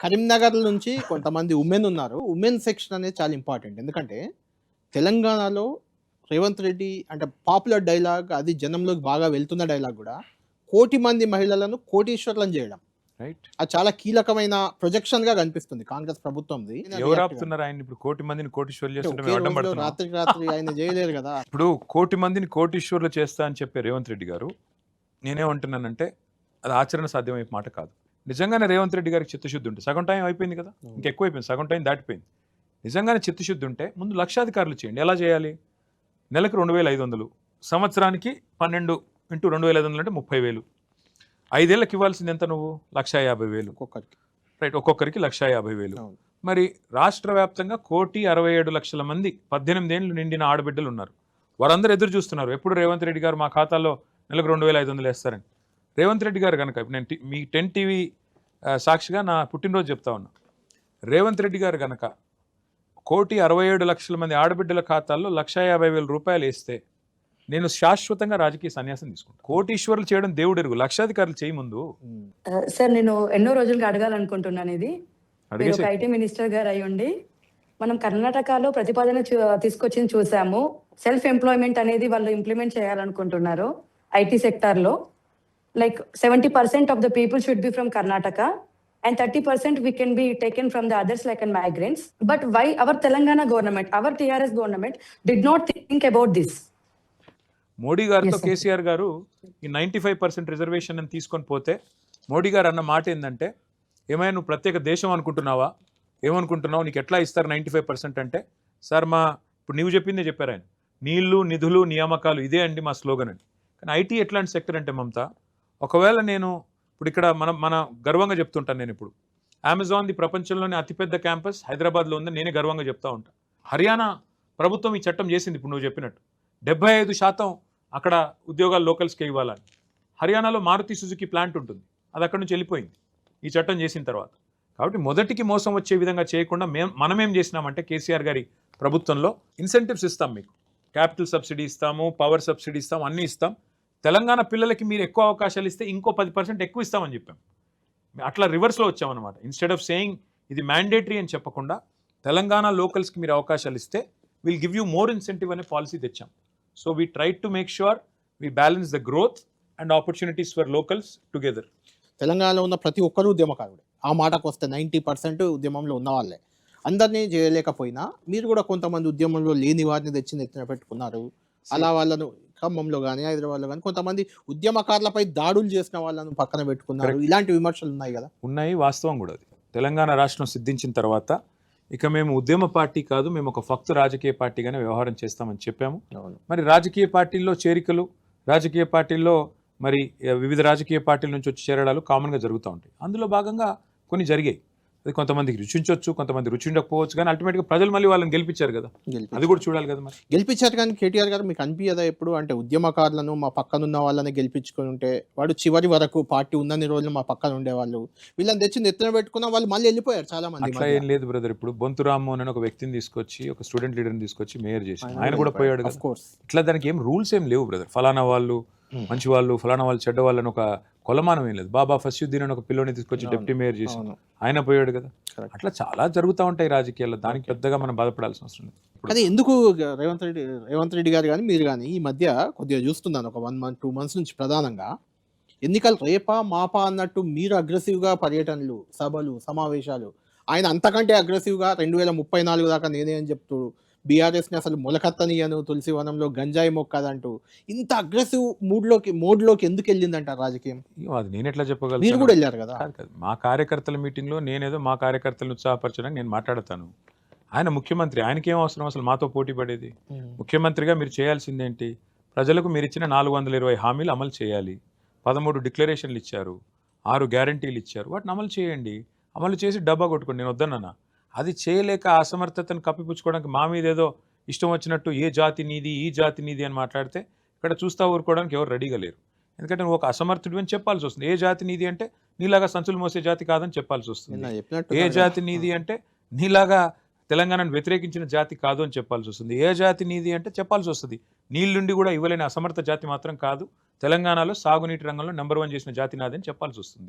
కరీంనగర్ నుంచి కొంతమంది ఉమెన్ ఉన్నారు. ఉమెన్ సెక్షన్ అనేది చాలా ఇంపార్టెంట్. ఎందుకంటే తెలంగాణలో రేవంత్ రెడ్డి అంటే పాపులర్ డైలాగ్ అది జనంలోకి బాగా వెళ్తున్న డైలాగ్ గూడా కోటి మంది మహిళలను కోటీశ్వరులను చేయడం. రైట్. అది చాలా కీలకమైన ప్రొజెక్షన్‌గా కనిపిస్తుంది కాంగ్రెస్ ప్రభుత్వంది. ఎవరు ఆపుతున్నారు ఆయన ఇప్పుడు కోటి మందిని కోటీశ్వర్లు అంటే చేస్తుంటే ఒకే మేము అడ్డం రోజులో పడుతున్నాం. రాత్రికి రాత్రి ఆయన చేయలేరు కదా! ఇప్పుడు కోటి మందిని కోటీశ్వర్లు చేస్తా అని చెప్పే రేవంత్ రెడ్డి గారు నేనేమంటున్నానంటే అది ఆచరణ సాధ్యమయ్యే మాట కాదు. నిజంగానే రేవంత్ రెడ్డి గారికి చిత్తశుద్ధి ఉంటే సగం టైం అయిపోయింది కదా, ఇంకెక్కువ అయిపోయింది, సగం టైం దాటిపోయింది. నిజంగానే చిత్తశుద్ధి ఉంటే ముందు లక్షాధికారులు చేయండి. ఎలా చేయాలి? నెలకు 2500, సంవత్సరానికి 12 ఇంటూ 2500 అంటే 30,000. 5 ఏళ్ళకి ఇవ్వాల్సింది ఎంత నువ్వు? 1,50,000 ఒక్కొక్కరికి. రైట్, ఒక్కొక్కరికి 1,50,000. అవును. మరి రాష్ట్ర వ్యాప్తంగా 1,67,00,000 మంది 18 ఏళ్ళు నిండిన ఆడబిడ్డలు ఉన్నారు. వారందరూ ఎదురు చూస్తున్నారు ఎప్పుడు రేవంత్ రెడ్డి గారు మా ఖాతాలో నెలకు 2,500 వేస్తారని. రేవంత్ రెడ్డి గారు కనుక నేను మీ 10 టీవీ సాక్షిగా నా పుట్టినరోజు చెప్తా ఉన్నా. రేవంత్ రెడ్డి గారు కనుక 1,67,00,000 మంది ఆడబిడ్డల ఖాతాల్లో 1,50,000 రూపాయలు వేస్తే నేను శాశ్వతంగా రాజకీయ సన్యాసం తీసుకుంటాను. కోటీశ్వర్లు చేయడం దేవుడు ఎరుగు, లక్షాధికారులు చేయి ముందు. సార్ నేను ఎన్నో రోజులుగా అడగాలనుకుంటున్నాను ఇది. మీరు అడిగేసి ఒక ఐటీ మినిస్టర్ గారు అయి ఉండి మనం కర్ణాటకలో ప్రతిపాదన తీసుకొచ్చింది చూసాము. సెల్ఫ్ ఎంప్లాయ్మెంట్ అనేది వాళ్ళు ఇంప్లిమెంట్ చేయాలనుకుంటున్నారు ఐటీ సెక్టార్ లో. Like 70% of the people should be from Karnataka and 30% we can be taken from the others like an migrants. But why our Telangana government, our TRS government did not think about this? Modi గారితో Yes, sir. KCR గారు ఈ 95% reservation అని తీసుకొని పోతే మోడీ గారు అన్న మాట ఏంటంటే, ఏమైనా నువ్వు ప్రత్యేక దేశం అనుకుంటున్నావా, ఏమనుకుంటున్నావు, నీకు ఎట్లా ఇస్తారు 95% అంటే, సార్ మా ఇప్పుడు నీవు చెప్పిందే చెప్పారు ఆయన, నీళ్లు నిధులు నియామకాలు ఇదే అండి మా స్లోగన్ అని. కానీ ఐటీ ఎట్లాంటి సెక్టర్ అంటే మమత, ఒకవేళ నేను ఇప్పుడు ఇక్కడ మన గర్వంగా చెప్తుంటాను, నేను ఇప్పుడు అమెజాన్ది ప్రపంచంలోనే అతిపెద్ద క్యాంపస్ హైదరాబాద్లో ఉందని నేనే గర్వంగా చెప్తా ఉంటాను. హర్యానా ప్రభుత్వం ఈ చట్టం చేసింది ఇప్పుడు నువ్వు చెప్పినట్టు, 75% అక్కడ ఉద్యోగాలు లోకల్స్కే ఇవ్వాలని. హర్యానాలో మారుతి సుజుకి ప్లాంట్ ఉంటుంది, అది అక్కడ నుంచి వెళ్ళిపోయింది ఈ చట్టం చేసిన తర్వాత. కాబట్టి మొదటికి మోసం వచ్చే విధంగా చేయకుండా మనమేం చేసినామంటే కేసీఆర్ గారి ప్రభుత్వంలో ఇన్సెంటివ్స్ ఇస్తాం, మీకు క్యాపిటల్ సబ్సిడీ ఇస్తాము, పవర్ సబ్సిడీ ఇస్తాం, అన్నీ ఇస్తాం. తెలంగాణ పిల్లలకి మీరు ఎక్కువ అవకాశాలు ఇస్తే ఇంకో 10% ఎక్కువ ఇస్తామని చెప్పాం. అట్లా రివర్స్లో వచ్చామన్నమాట. ఇన్స్టెడ్ ఆఫ్ సేయింగ్ ఇది మ్యాండేటరీ అని చెప్పకుండా తెలంగాణ లోకల్స్కి మీరు అవకాశాలు ఇస్తే will give you more incentive అనే పాలసీ తెచ్చాం. So we try to make sure we balance the growth and opportunities for locals together. తెలంగాణలో ఉన్న ప్రతి ఒక్కరు ఉద్యమకారుడే. ఆ మాటకు వస్తే 90% ఉద్యమంలో ఉన్న వాళ్ళే. అందరినీ చేయలేకపోయినా మీరు కూడా కొంతమంది ఉద్యమంలో లేని వారిని తెచ్చి నెత్తిన పెట్టుకున్నారు. అలా వాళ్ళను ఖమ్మంలో కానీ హైదరాబాద్లో కానీ కొంతమంది ఉద్యమకారులపై దాడులు చేసిన వాళ్ళను పక్కన పెట్టుకున్నారు. ఇలాంటి విమర్శలు ఉన్నాయి కదా. ఉన్నాయి, వాస్తవం కూడా అది. తెలంగాణ రాష్ట్రం సిద్ధించిన తర్వాత ఇక మేము ఉద్యమ పార్టీ కాదు, మేము ఒక ఫక్తు రాజకీయ పార్టీగానే వ్యవహారం చేస్తామని చెప్పాము. మరి రాజకీయ పార్టీల్లో చేరికలు, రాజకీయ పార్టీల్లో మరి వివిధ రాజకీయ పార్టీల నుంచి వచ్చి చేరడాలు కామన్గా జరుగుతూ ఉంటాయి. అందులో భాగంగా కొన్ని జరిగాయి. అది కొంతమందికి రుచించవచ్చు, కొంతమంది రుచి ఉండకపోవచ్చు, కానీ అల్టిమేట్గా ప్రజలు మళ్ళీ వాళ్ళని గెలిపించారు కదా, అది కూడా చూడాలి కదా. మరి గెలిపించారు కానీ కేటీఆర్ గారు మీకు అనిపించదా ఎప్పుడు అంటే ఉద్యమకారులను మా పక్కనున్న వాళ్ళని గెలిపించుకొని ఉంటే వాడు చివరి వరకు పార్టీ ఉన్నన్ని రోజులు మా పక్కన ఉండేవాళ్ళు, వీళ్ళని తెచ్చి నెత్తిన పెట్టుకున్న వాళ్ళు మళ్ళీ వెళ్ళిపోయారు చాలా మంది. అట్లా ఏం లేదు బ్రదర్. ఇప్పుడు బొంతు రామ్మోహన్ అని ఒక వ్యక్తిని తీసుకొచ్చి, ఒక స్టూడెంట్ లీడర్ని తీసుకొచ్చి మేయర్ చేసి ఆయన కూడా పోయాడు కదా. ఇట్లా దానికి ఏం రూల్స్ ఏం లేవు బ్రదర్. ఫలానా వాళ్ళు మంచి వాళ్ళు, ఫలానా వాళ్ళు చెడ్డ వాళ్ళు అని ఒక కొలమానం ఏం లేదు. బాబా ఫస్యుద్దీన్ అని ఒక పిల్లోని తీసుకొచ్చి డిప్యూటీ మేయర్ చేసి ఆయన పోయాడు కదా. అట్లా చాలా జరుగుతూ ఉంటాయి రాజకీయాల్లో, దానికి పెద్దగా మనం బాధపడాల్సిన అవసరం లేదు. అదే ఎందుకు రేవంత్ రెడ్డి గారు కానీ మీరు కానీ ఈ మధ్య కొద్దిగా చూస్తున్నాను, ఒక 1 month 2 months నుంచి ప్రధానంగా ఎన్నికలు రేపా మాపా అన్నట్టు మీరు అగ్రెసివ్గా పర్యటనలు, సభలు, సమావేశాలు, ఆయన అంతకంటే అగ్రెసివ్గా 2034 దాకా నేనే అని చెప్తూ బీఆర్ఎస్ని అసలు మొలకత్తనియను, తులసి వనంలో గంజాయి మొక్కదంటూ ఇంత అగ్రెసివ్ మోడ్లోకి ఎందుకు వెళ్ళిందంటారు రాజకీయం? అది నేను ఎట్లా చెప్పగలను? మీరు కూడా వెళ్ళారు కదా. మా కార్యకర్తల మీటింగ్లో నేనేదో మా కార్యకర్తలను ఉత్సాహపరచడానికి నేను మాట్లాడతాను. ఆయన ముఖ్యమంత్రి, ఆయనకేం అవసరం అసలు మాతో పోటీ పడేది? ముఖ్యమంత్రిగా మీరు చేయాల్సిందేంటి? ప్రజలకు మీరు ఇచ్చిన 420 హామీలు అమలు చేయాలి. 13 డిక్లరేషన్లు ఇచ్చారు, 6 గ్యారంటీలు ఇచ్చారు, వాటిని అమలు చేయండి. అమలు చేసి డబ్బా కొట్టుకోండి, నేను వద్దన్నా. అది చేయలేక అసమర్థతను కప్పిపుచ్చుకోవడానికి మా మీద ఏదో ఇష్టం వచ్చినట్టు ఏ జాతి నీది, ఈ జాతి నీది అని మాట్లాడితే ఇక్కడ చూస్తా ఊరుకోవడానికి ఎవరు రెడీగా లేరు. ఎందుకంటే నువ్వు ఒక అసమర్థుడు అని చెప్పాల్సి వస్తుంది. ఏ జాతి నీది అంటే నీలాగా సంచులు మోసే జాతి కాదని చెప్పాల్సి వస్తుంది. ఏ జాతి నీది అంటే నీలాగా తెలంగాణను వ్యతిరేకించిన జాతి కాదు అని చెప్పాల్సి వస్తుంది. ఏ జాతి నీది అంటే చెప్పాల్సి వస్తుంది. నీళ్ళుండి కూడా ఇవ్వలేని అసమర్థ జాతి మాత్రం కాదు, తెలంగాణలో సాగునీటి రంగంలో నెంబర్ 1 చేసిన జాతి నాదని చెప్పాల్సి వస్తుంది.